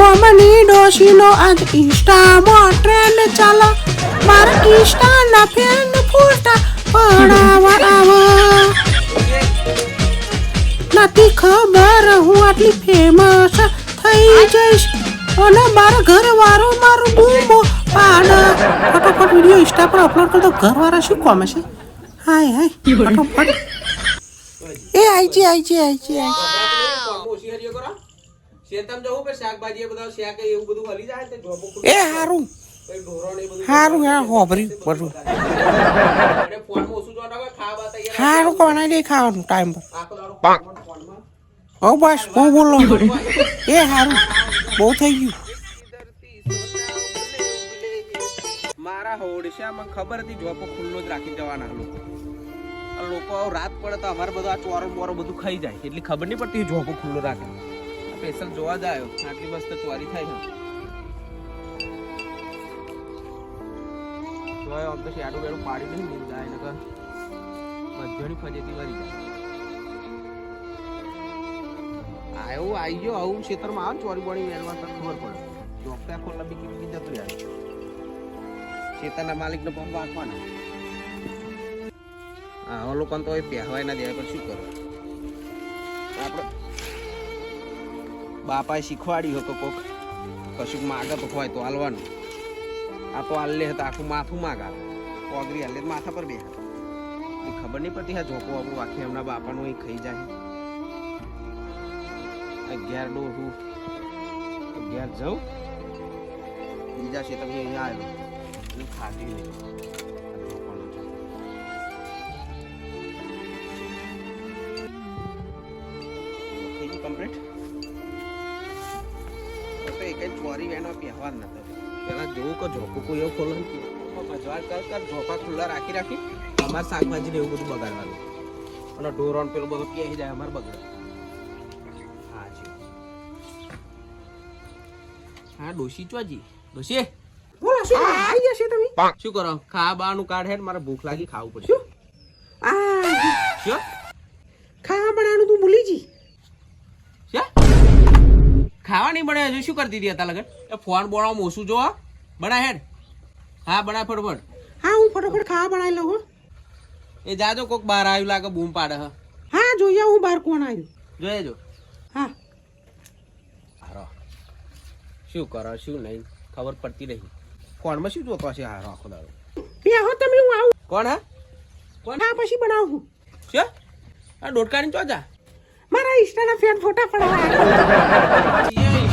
બોમની ડોશીનો આજ ઇન્સ્ટામાં ટ્રેન્ડ ચાલે મારા કિસ્ટાના ફેન ફૂટા પડાવા આવા નથી ખબર હું આટલી ફેમસ થઈ જઈશ અને મારા ઘરવાળો મારું બૂમો પાડ ફટાફટ વિડીયો ઇન્સ્ટા પર અપલોડ કરતો ઘરવાળા શું કોમે છે હાય હાય ફટાફટ એ આઈ છે શેતમ જવું કે શાકભાજી બધા શાક એવું બધું હલી જાય તે જોબો એ હારું કઈ ઢોરોને બધું હારું યાર હોબરી બધું અને ફોન માં ઓછું જોતા હોય ખાવા તૈયાર હારું કોના દે ખાવાનું ટાઈમ પર આખો દાડો ફોનમાં ઓ બસ બહુ બોલો એ હારું બહુ થઈ ગયું મારા હોડિશામાં ખબર હતી જોબો ખુલ્લો જ રાખી જવાના લોકો રાત પડે તો અમારે બધું આ ચોરો બોરો બધું ખાઈ જાય એટલી ખબર નહીં પડતી જોબો ખુલ્લો રાખે સ્પેશિયલ જોવા જાય આટલી મસ્ત ચોરી થાય છે જોય આમ તો શેડું બેડું પાડી નહીં મિલ જાય નકર બધાની ફજેતી વરી જાય આવી ગયો આવું ક્ષેત્રમાં આવે ચોરી બોરી વેલવા તો ખબર પડે જોકતા ખોલા બીકી જતું યાર ખેતરના માલિકને પંપ આપવાના હા લોકોને તો પહેવાય ના દેવાય પણ શું કરો આપણે બાપાએ શીખવાડ્યું હતું કોક કશુંક માગે તો હોય તો હાલવાનું આ તો હાલ લે તો આખું માથું માગા પોગરી હાલે માથા પર બે ખબર નહીં પડતી હા જોકો આપણું આખી એમના બાપાનું અહીં ખાઈ જાય 11 ડોહું 11 જાઉં બીજા છે તમે અહીંયા આવ્યો ખાધી નહીં કમ્પ્લીટ તો એક ચોરી વેનો પહેવા જ નતો પેલા જોવું કે ઝોકો કોઈ એવું ખોલો મજવાર કર ઝોકા ખુલ્લા રાખી અમારે શાકભાજી ને એવું બધું બગાડવાનું અને ઢોરણ પેલું બધું ક્યાંય જાય અમારે બગડે હા જી હા ડોશી ચોજી ડોશી બોલો શું આવી જશે તમે શું કરો ખા બાનું કાર્ડ હેડ મારે ભૂખ લાગી ખાવું પડશે આ શું ખાવા બનાવવાનું તું ભૂલી જી ખાવા નહીં બને હજુ શું કરતી હતી હતા લગન એ ફોન બોણામાં ઓછું જોવા બના હેડ હા બના ફટફટ હા હું ફટાફટ ખાવા બનાવી લઉં હો એ જાજો કોક બહાર આવ્યું લાગે બૂમ પાડે હા જોઈએ હું બહાર કોણ આવ્યું જોઈએ જો હા હારો શું કરો શું નહીં ખબર પડતી નહીં ફોનમાં શું જોતો હશે હારો આખો દાડો બે હો તમે હું આવું કોણ હા કોણ હા પછી બનાવું શું આ ડોટકાની ચો જા મારા ઇન્સ્ટાના ફેન ફોટા પડાવવા